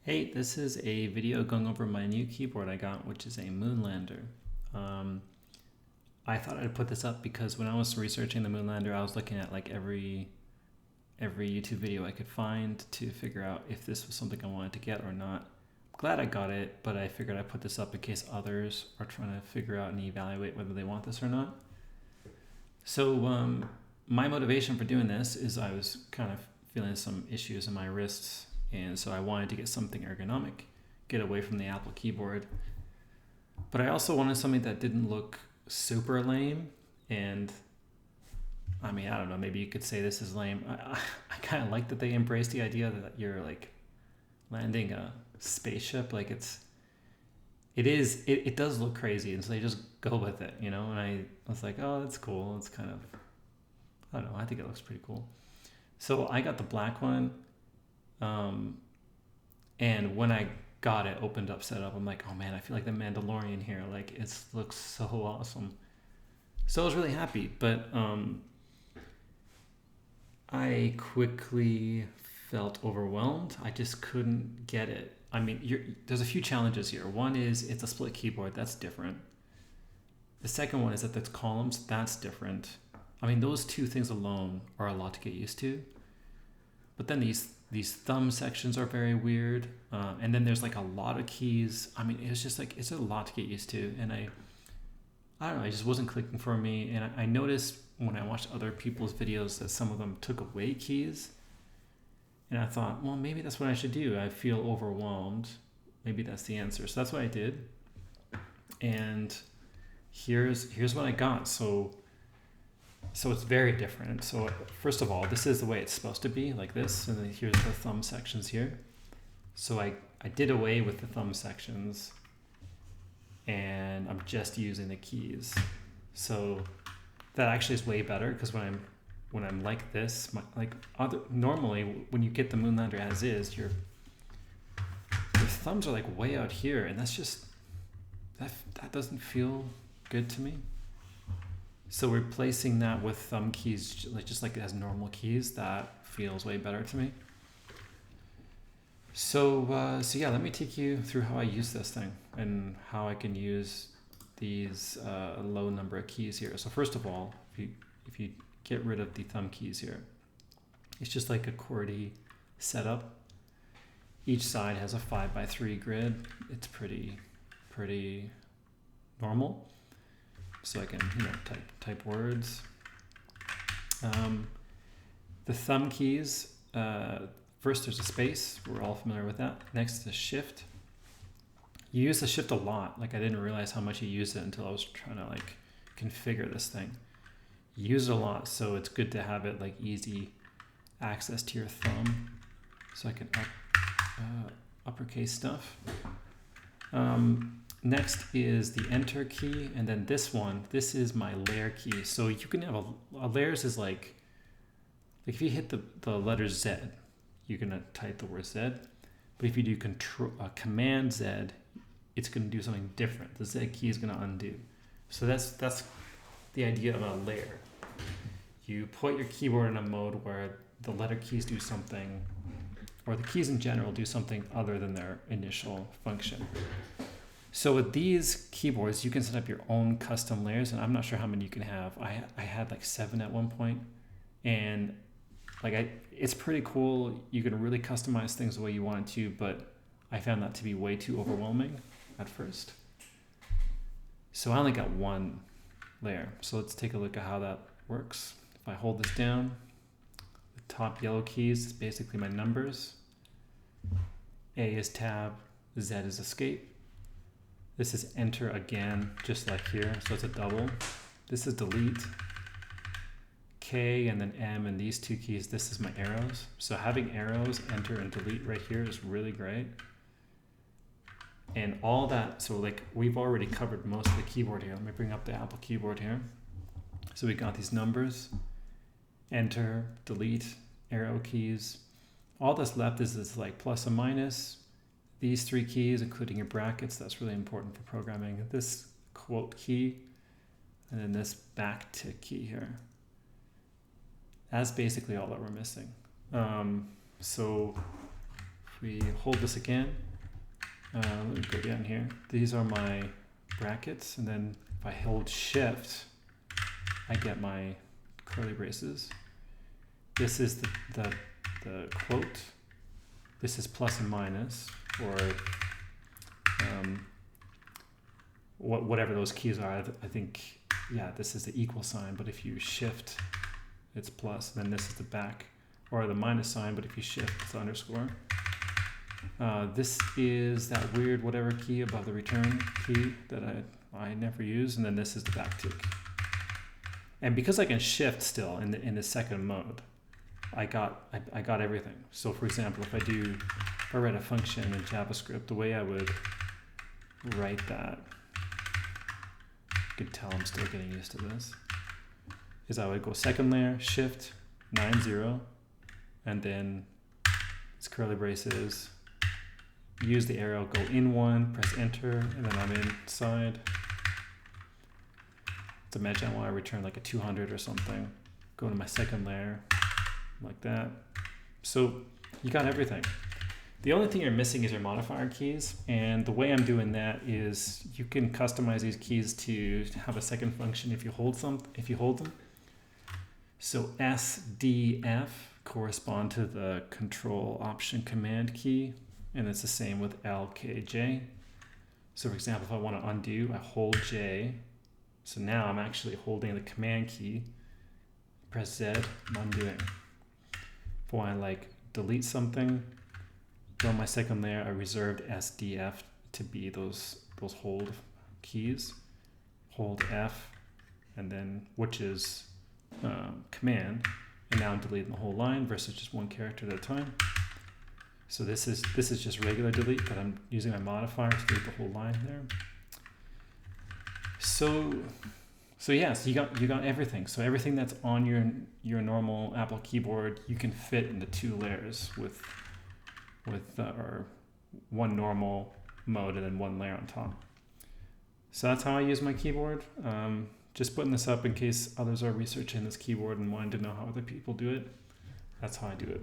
Hey, this is a video going over my new keyboard I got, which is a Moonlander. Um, I thought I'd put this up because when I was researching the Moonlander, I was looking at like every YouTube video I could find to figure out if this was something I wanted to get or not. I'm glad I got it, but I figured I'd put this up in case others are trying to figure out and evaluate whether they want this or not. So my motivation for doing this is I was kind of feeling some issues in my wrists, and so I wanted to get something ergonomic, get away from the Apple keyboard. But I also wanted something that didn't look super lame. And I mean, I don't know, maybe you could say this is lame. I kind of like that they embrace the idea that you're like landing a spaceship. Like it does look crazy. And so they just go with it, you know? And I was like, oh, that's cool. It's kind of, I don't know, I think it looks pretty cool. So I got the black one. And when I got it opened up, set up, I'm like, oh man, I feel like the Mandalorian here. Like it looks so awesome. So I was really happy, but I quickly felt overwhelmed. I just couldn't get it. I mean, there's a few challenges here. One is it's a split keyboard. That's different. The second one is that there's columns. That's different. I mean, those two things alone are a lot to get used to. But then these thumb sections are very weird, and then there's like a lot of keys. I mean, it's just like it's a lot to get used to, and I don't know, it just wasn't clicking for me. And I noticed when I watched other people's videos that some of them took away keys, and I thought, well, maybe that's what I should do. I feel overwhelmed. Maybe that's the answer. So that's what I did, and here's what I got. So it's very different. So first of all, this is the way it's supposed to be, like this. And then here's the thumb sections here. So I did away with the thumb sections and I'm just using the keys. So that actually is way better because when I'm like this, normally when you get the Moonlander as is, your thumbs are like way out here, and that's just that doesn't feel good to me. So replacing that with thumb keys, just like it has normal keys, that feels way better to me. So yeah, let me take you through how I use this thing and how I can use these low number of keys here. So first of all, if you get rid of the thumb keys here, it's just like a QWERTY setup. Each side has a 5x3 grid. It's pretty normal. So I can type words. The thumb keys, first there's a space. We're all familiar with that. Next is shift. You use the shift a lot. Like I didn't realize how much you use it until I was trying to like configure this thing. You use it a lot, so it's good to have it like easy access to your thumb. So I can uppercase stuff. Next is the enter key, and then this is my layer key. So you can have a layers is like if you hit the letter Z, you're gonna type the word Z. But if you do command Z, it's gonna do something different. The Z key is gonna undo. So that's the idea of a layer. You put your keyboard in a mode where the letter keys do something, or the keys in general do something other than their initial function. So with these keyboards, you can set up your own custom layers, and I'm not sure how many you can have. I had like 7 at one point, and it's pretty cool. You can really customize things the way you want to, but I found that to be way too overwhelming at first. So I only got one layer. So let's take a look at how that works. If I hold this down, the top yellow keys is basically my numbers. A is tab, Z is escape. This is enter again, just like here, so it's a double. This is delete. K and then M and these two keys, this is my arrows. So having arrows, enter and delete right here is really great. And all that, so like we've already covered most of the keyboard here. Let me bring up the Apple keyboard here. So we got these numbers, enter, delete, arrow keys. All that's left is like plus and minus. These three keys, including your brackets, that's really important for programming. This quote key, and then this backtick key here. That's basically all that we're missing. So if we hold this again, let me go down here. These are my brackets, and then if I hold shift, I get my curly braces. This is the quote. This is plus and minus, or whatever those keys are. I think, yeah, this is the equal sign, but if you shift, it's plus. Then this is the back, or the minus sign, but if you shift, it's the underscore. This is that weird whatever key above the return key that I never use, and then this is the backtick. And because I can shift still in the second mode, I got everything. So for example, if I write a function in JavaScript, the way I would write that, you can tell I'm still getting used to this, is I would go second layer, shift, 9-0, and then it's curly braces, use the arrow, go in one, press enter, and then I'm inside. Let's imagine I want to return like a 200 or something. Go to my second layer, like that. So you got everything. The only thing you're missing is your modifier keys, and the way I'm doing that is you can customize these keys to have a second function if you hold them. So S, D, F correspond to the Control Option Command key, and it's the same with L, K, J. So for example, if I want to undo, I hold J. So now I'm actually holding the Command key. Press Z, I'm undoing. If I want to like delete something, go on my second layer, I reserved S, D, F to be those hold keys. Hold F, and then which is Command, and now I'm deleting the whole line versus just one character at a time. So this is just regular delete, but I'm using my modifier to delete the whole line there. So yeah, so you got everything. So everything that's on your normal Apple keyboard, you can fit into 2 layers with or one normal mode and then 1 layer on top. So that's how I use my keyboard. Just putting this up in case others are researching this keyboard and wanting to know how other people do it. That's how I do it.